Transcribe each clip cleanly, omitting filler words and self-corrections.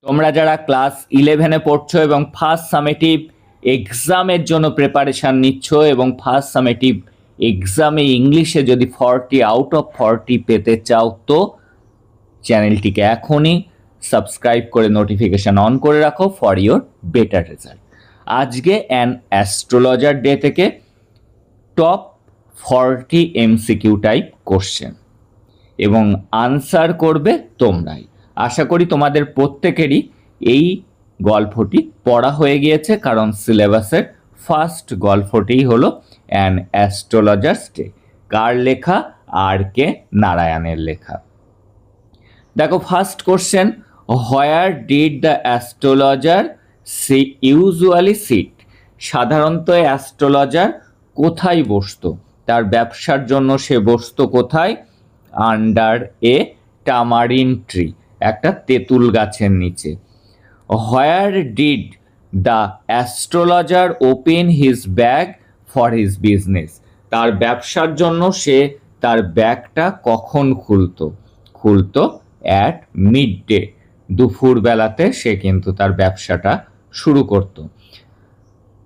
তোমরা যারা ক্লাস 11-এ পড়ছো এবং ফার্স্ট সামেটিভ এক্সামের জন্য প্রিপারেশান নিচ্ছ এবং ফার্স্ট সামেটিভ এক্সামে ইংলিশে যদি 40 আউট অফ 40 পেতে চাও, তো চ্যানেলটিকে এখনই সাবস্ক্রাইব করে নোটিফিকেশান অন করে রাখো ফর ইওর বেটার রেজাল্ট। আজকে অ্যান অ্যাস্ট্রোলজার ডে থেকে টপ 40 এমসিকিউ টাইপ কোশ্চেন এবং আনসার করবে তোমরাই। আশা করি তোমাদের প্রত্যেকেরই এই গল্পটি পড়া হয়ে গিয়েছে, কারণ সিলেবাসের ফার্স্ট গল্পটি হলো অ্যান অ্যাস্ট্রোলজার্স ডে। কার লেখা? আর.কে. নারায়ণের লেখা। দেখো, first question, where did the astrologer usually sit? সাধারণত অ্যাস্ট্রোলজার কোথায় বসতো? তার ব্যবসার জন্য সে বসতো কোথায়? আন্ডার এ টামারিন ট্রি, একটা তেঁতুল গাছের নিচে। হোয়ার did the astrologer open his bag for his business? তার ব্যবসার জন্য সে তার ব্যাগটা কখন খুলতো অ্যাট মিড ডে, দুপুর বেলাতে সে কিন্তু তার ব্যবসাটা শুরু করত।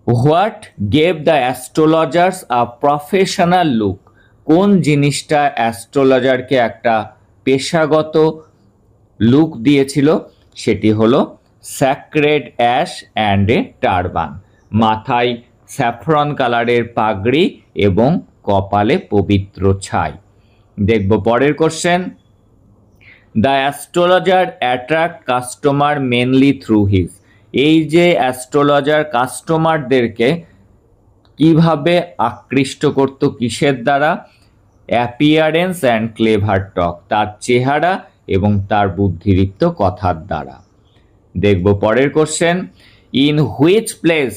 What gave the astrologers a professional look? কোন জিনিসটা অ্যাস্ট্রোলজারকে একটা পেশাগত লুক দিয়েছিল? সেটি হলো sacred ash and a turban, মাথায় স্যাফরন কালারের পাগড়ি এবং কপালে পবিত্র ছাই। দেখব পরের question, the astrologer attract customer mainly through his? এই যে অ্যাস্ট্রোলজার কাস্টমারদেরকে কিভাবে আকৃষ্ট করত, কিসের দ্বারা? অ্যাপিয়ারেন্স অ্যান্ড ক্লেভার টক, তার চেহারা এবং তার বুদ্ধিদীপ্ত কথার দ্বারা। দেখব পরের question, in which place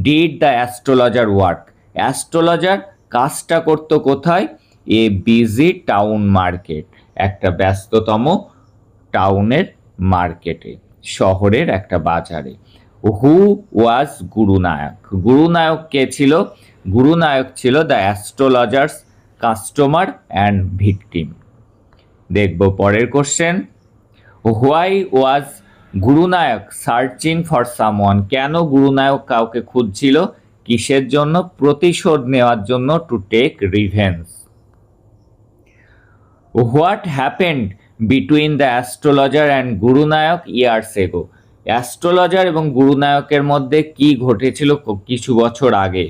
did the astrologer work? Astrologer কাজটা করত কোথায়? এ বিজি টাউন মার্কেট, একটা ব্যস্ততম টাউনের মার্কেটে, শহরের একটা বাজারে। হু ওয়াজ গুরুনায়ক? গুরুনায়ক কে ছিল? গুরুনায়ক ছিল the astrologer's customer and victim. দেখব পরের question, why was Gurunayak searching for someone? কেন গুরুনায়ক কাউকে খুঁজছিল? কিসের জন্য? প্রতিশোধ নেওয়ার জন্য, to take revenge. What happened between the astrologer and Gurunayak years ago? Astrologer এবং গুরুনায়কের মধ্যে কি ঘটেছিল কিছু বছর আগে?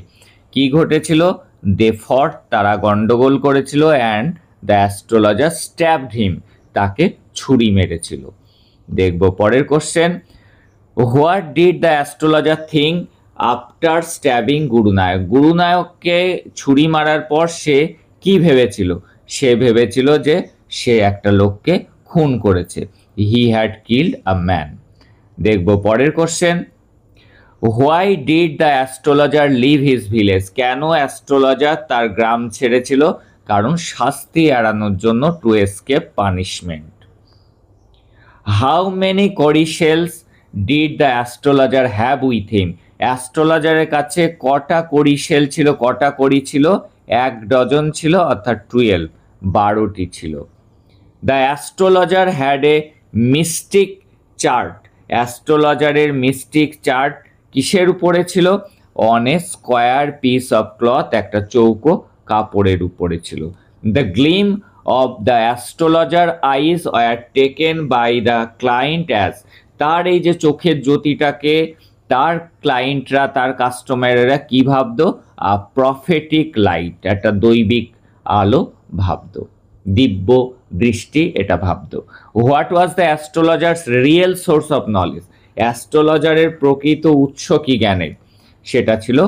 কি ঘটেছিল? দে ফট, তারা গন্ডগোল করেছিল, and the astrologer stabbed him, তাকে ছুরি মেরেছিল। দেখব পরের question, what did the astrologer think after stabbing Gurunayak? গুরুনায়ককে ছুরি মারার পর সে কি ভেবেছিল? সে ভেবেছিল যে সে একটা লোককে খুন করেছে, he had killed a man. দেখব পরের question, why did the astrologer leave his village? কেন অ্যাস্ট্রোলজার তার গ্রাম ছেড়েছিল? কারণ শাস্তি এড়ানোর জন্য, to escape punishment. How many cowrie shells did the astrologer have with him? অ্যাস্ট্রোলজারের কাছে কটা কড়িশেল ছিল, কটা কড়ি ছিল? 1 ডজন ছিল, অর্থাৎ 12, 12টি ছিল। The astrologer had a mystic chart? অ্যাস্ট্রোলজারের মিস্টিক চার্ট কিসের উপরে ছিল? On a square piece of cloth, একটা চৌকো কাপড়ের উপরে ছিল। The gleam of the astrologer eyes were taken by the client as? তার এই যে চোখের জ্যোতিটাকে তার ক্লায়েন্টরা, তার কাস্টমারেরা কি ভাবতো? প্রফেটিক লাইট, একটা দৈবিক আলো ভাবতো, দিব্য দৃষ্টি এটা ভাবতো। What was the astrologer's real source of knowledge? অ্যাস্ট্রোলজারের প্রকৃত উৎস কি জ্ঞানের? সেটা ছিল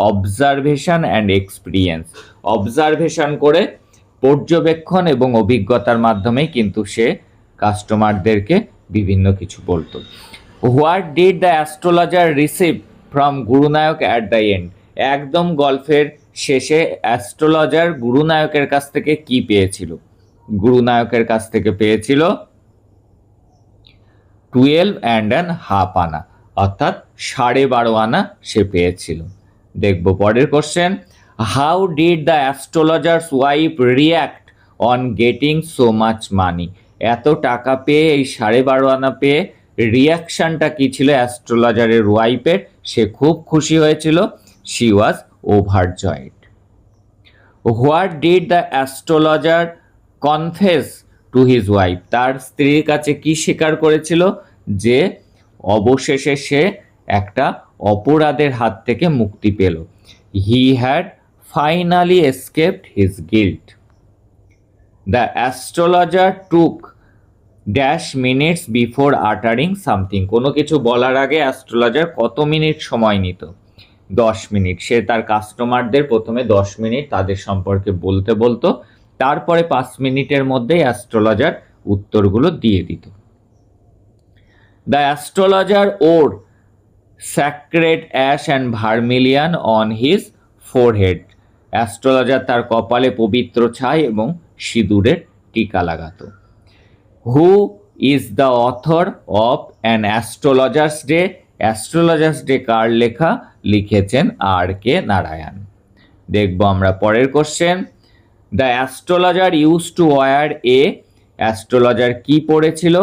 অবজারভেশন অ্যান্ড এক্সপিরিয়েন্স। অবজারভেশন করে, পর্যবেক্ষণ এবং অভিজ্ঞতার মাধ্যমেই কিন্তু সে কাস্টমারদেরকে বিভিন্ন কিছু বলতো। What did the astrologer receive from Gurunayak at the end? একদম গল্পের শেষে অ্যাস্ট্রোলজার গুরুনায়কের কাছ থেকে কি পেয়েছিল? গুরুনায়কের কাছ থেকে পেয়েছিল 12.5 আনা, অর্থাৎ 12.5 আনা সে পেয়েছিল। দেখব পরের question, how did the astrologer's wife react on getting so much money? এত টাকা পেয়ে, এই 12.5 আনা পেয়ে রিয়াকশনটা কি ছিল অ্যাস্ট্রোলজারের ওয়াইফের? সে খুব খুশি হয়েছিল। She was ওভারজয়েড। What did the astrologer confess to his wife? তার স্ত্রীর কাছে কি স্বীকার করেছিল? যে অবশেষে সে একটা অপরাধের হাত থেকে মুক্তি পেল। He had finally escaped his guilt. The astrologer took dash minutes before আটারিং something. কোনো কিছু বলার আগে অ্যাস্ট্রোলজার কত মিনিট সময় নিত? 10 মিনিট। সে তার কাস্টমারদের প্রথমে 10 মিনিট তাদের সম্পর্কে বলতো, তারপরে 5 মিনিটের মধ্যেই অ্যাস্ট্রোলজার উত্তরগুলো দিয়ে দিত। The astrologer wore sacred ash and vermilion on his forehead. Astrologer তার কপালে পবিত্র ছাই এবং সিঁদুরের টিকা লাগাতো। Who is the author of an astrologer's day? Astrologer's day কার লেখা? লিখেছেন R.K. নারায়ণ। দেখবো আমরা পরের question. The astrologer use to wear a? Astrologer কি পড়েছিল?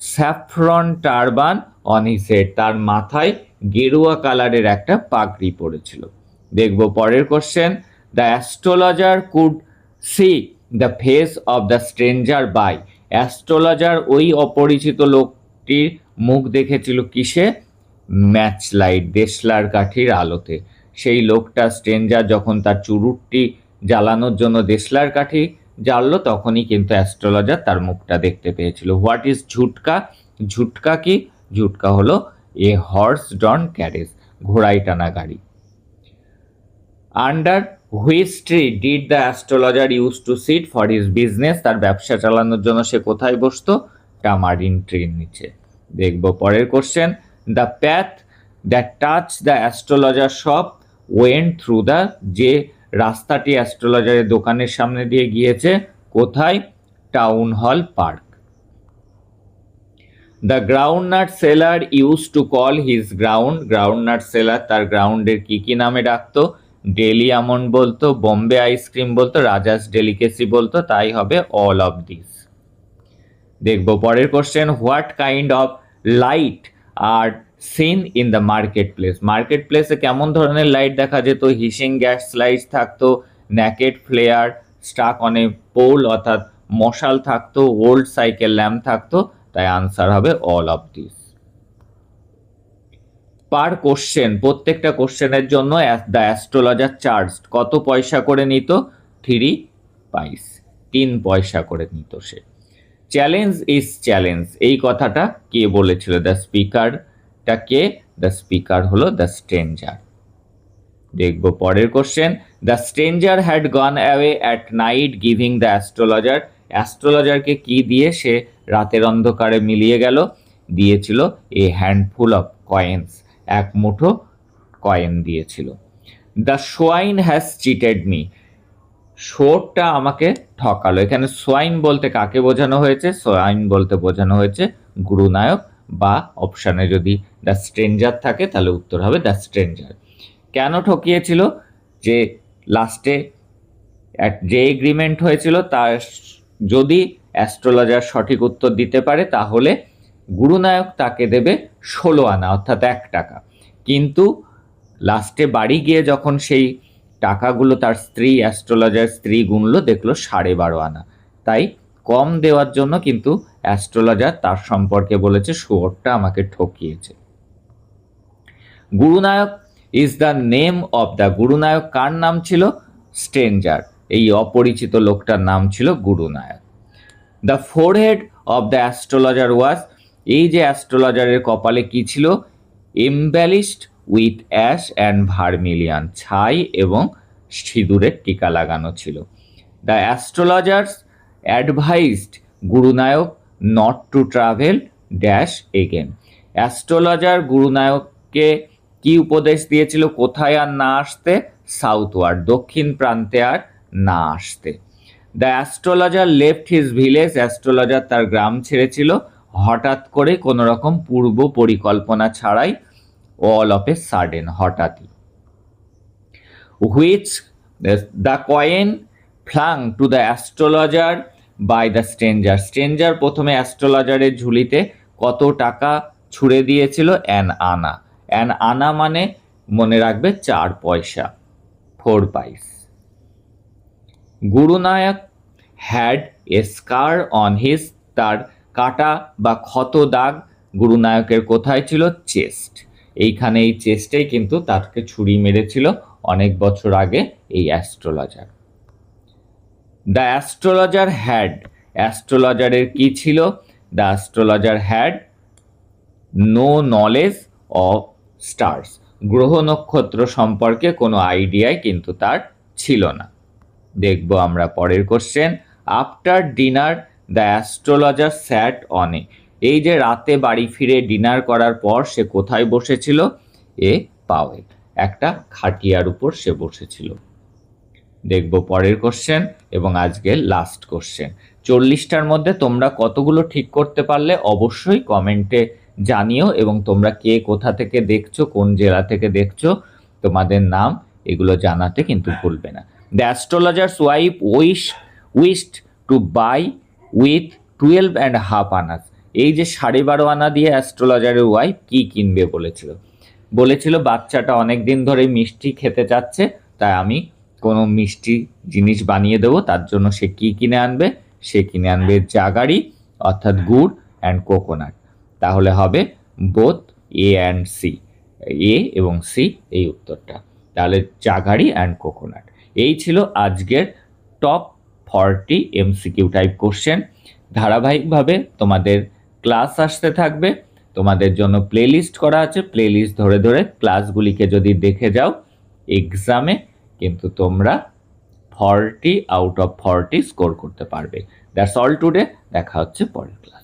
Saffron turban on his head. তার মাথায় গেরুয়া কালারের একটা পাগড়ি পড়েছিল। দেখবো পরের question. The astrologer could C the face of the stranger by? Astrologer ওই অপরিচিত লোকটির মুখ দেখেছিল কিসে? ম্যাচ লাইট, দেশলার কাঠির আলোতে। সেই লোকটা স্ট্রেঞ্জার যখন তার চুরুটটি জ্বালানোর জন্য দেশলার কাঠি জ্বাললো, তখনই কিন্তু অ্যাস্ট্রোলজার তার মুখটা দেখতে পেয়েছিল। What is ঝুটকা? ঝুটকা কি? ঝুটকা হলো এ হর্স ড্রন ক্যারেজ, ঘোড়ায় টানা গাড়ি। Under which tree did the astrologer use to sit for his business? তার ব্যবসা চালানোর জন্য সে কোথায় বসতো? টামারিন ট্রির নিচে। দেখবো পরের question. The path that touch the astrologer shop went through the? যে রাস্তাটি অ্যাস্ট্রোলজারের দোকানের সামনে দিয়ে গিয়েছে কোথায়? Town hall park. The groundnut seller use to call his ground? Groundnut seller তার গ্রাউন্ডের কি নামে ডাকতো? ডেলি আমন্ড বলতো, বোম্বে আইসক্রিম বলতো, রাজাস ডেলিকেসি বলতো। তাই হবে অল অফ দিস। দেখবো পরের question. What kind of light are seen in the market place? Market প্লেসে কেমন ধরনের লাইট দেখা যেত? হিসিং গ্যাস লাইট থাকতো, naked flare stuck on a pole অর্থাৎ মশাল থাকতো, ওল্ড সাইকেল ল্যাম্প থাকতো। তাই আনসার হবে all of this. Per question, প্রত্যেকটা কোশ্চেনের জন্য দ্য অ্যাস্ট্রোলজার চার্জ কত পয়সা করে নিত? 3 পাইস, 3 পয়সা করে নিত সে। চ্যালেঞ্জ ইজ চ্যালেঞ্জ, এই কথাটা কে বলেছিল? দ্য স্পিকারটা কে? দ্য স্পিকার হলো দ্য স্ট্রেঞ্জার। দেখবো পরের question. The stranger had gone away at night giving the astrologer? অ্যাস্ট্রোলজারকে কি দিয়ে সে রাতের অন্ধকারে মিলিয়ে গেল? দিয়েছিল এ হ্যান্ডফুল অফ কয়েন্স, এক মুঠো কয়েন দিয়েছিল। The swine has cheated me? শোরটা আমাকে ঠকালো। এখানে সোয়াইন বলতে কাকে বোঝানো হয়েছে? সোয়াইন বলতে বোঝানো হয়েছে গুরুনায়ক, বা অপশানে যদি দ্য স্ট্রেঞ্জার থাকে তাহলে উত্তর হবে দ্য স্ট্রেঞ্জার। কেন ঠকিয়েছিল? যে লাস্টে যে এগ্রিমেন্ট হয়েছিল তার যদি অ্যাস্ট্রোলজার সঠিক উত্তর দিতে পারে তাহলে গুরুনায়ক তাকে দেবে 16 আনা অর্থাৎ 1 টাকা। কিন্তু লাস্টে বাড়ি গিয়ে যখন সেই টাকাগুলো তার স্ত্রী, অ্যাস্ট্রোলজার স্ত্রী গুনলো, দেখলো 12.5 আনা। তাই কম দেওয়ার জন্য কিন্তু অ্যাস্ট্রোলজার তার সম্পর্কে বলেছে শুয়োরটা আমাকে ঠকিয়েছে। Gurunayak is the name of the? Gurunayak কার নাম ছিল? স্ট্রেঞ্জার, এই অপরিচিত লোকটার নাম ছিল Gurunayak. The forehead of the astrologer was? এই যে অ্যাস্ট্রোলজারের কপালে কি ছিল? Embellished with ash and vermilion, ছাই এবং সিঁদুরের টিকা লাগানো ছিল। The astrologer's advised Gurunayak not to travel dash again? Astrologer গুরুনায়ককে কি উপদেশ দিয়েছিল? কোথায় আর না আসতে? সাউথওয়ার্ড, দক্ষিণ প্রান্তে আর না আসতে। The astrologer left his village? Astrologer তার গ্রাম ছেড়েছিল হঠাৎ করে, কোনো রকম পূর্ব পরিকল্পনা ছাড়াই, অল অফ এ সাডেন, হঠাৎই। Which the coin flung to the astrologer by the stranger? Stranger প্রথমে অ্যাস্ট্রোলজারের ঝুলিতে কত টাকা ছুড়ে দিয়েছিল? অ্যান আনা। অ্যান আনা মানে মনে রাখবে 4 পয়সা, 4 paise. Gurunayak had a scar on his, তার কাটা বা ক্ষত দাগ গুরুনায়কের কোথায় ছিল? চেস্ট। এইখানে এই চেস্টেই কিন্তু তাকে ছুরি মেরেছিল অনেক বছর আগে এই অ্যাস্ট্রোলজার। দ্য অ্যাস্ট্রোলজার হ্যাড, অ্যাস্ট্রোলজারের কি ছিল? The astrologer had no knowledge of stars, গ্রহ নক্ষত্র সম্পর্কে কোনো আইডিয়াই কিন্তু তার ছিল না। দেখব আমরা পরের question. After dinner the astrologer sat on a, এই যে রাতে বাড়ি ফিরে ডিনার করার পর সে কোথায় বসেছিল? এ পাওয়েল, একটা খাটিয়ার উপর সে বসেছিল। দেখব পরের কোশ্চেন এবং আজকের লাস্ট কোশ্চেন। 40টার মধ্যে তোমরা কতগুলো ঠিক করতে পারলে অবশ্যই কমেন্টে জানিও, এবং তোমরা কে কোথা থেকে দেখছো, কোন জেলা থেকে দেখছো, তোমাদের নাম এগুলো জানাতে কিন্তু ভুলবে না। The astrologer's wife wished to buy with 12.5 annas, এই যে 12.5 আনা দিয়ে অ্যাস্ট্রোলজারের ওয়াইফ কি কিনবে বলেছিল? বলেছিল বাচ্চাটা অনেক দিন ধরে মিষ্টি খেতে চাচ্ছে, তাই আমি কোনো মিষ্টি জিনিস বানিয়ে দেবো, তার জন্য সে কি কিনে আনবে? সে কিনে আনবে জাগারি, অর্থাৎ গুড় অ্যান্ড কোকোনাট। তাহলে হবে বোথ এ অ্যান্ড সি, এ এবং সি এই উত্তরটা। তাহলে জাগারি অ্যান্ড কোকোনাট। এই ছিল আজকের টপ 40 এমসিকিউ টাইপ কোশ্চেন। ধারাবাহিকভাবে তোমাদের ক্লাস আসতে থাকবে, তোমাদের জন্য প্লেলিস্ট করা আছে, প্লেলিস্ট ধরে ধরে ক্লাসগুলিকে যদি দেখে যাও, এক্সামে কিন্তু তোমরা 40 আউট অফ 40 স্কোর করতে পারবে। দ্যাটস অল টুডে, দেখা হচ্ছে পরের ক্লাস।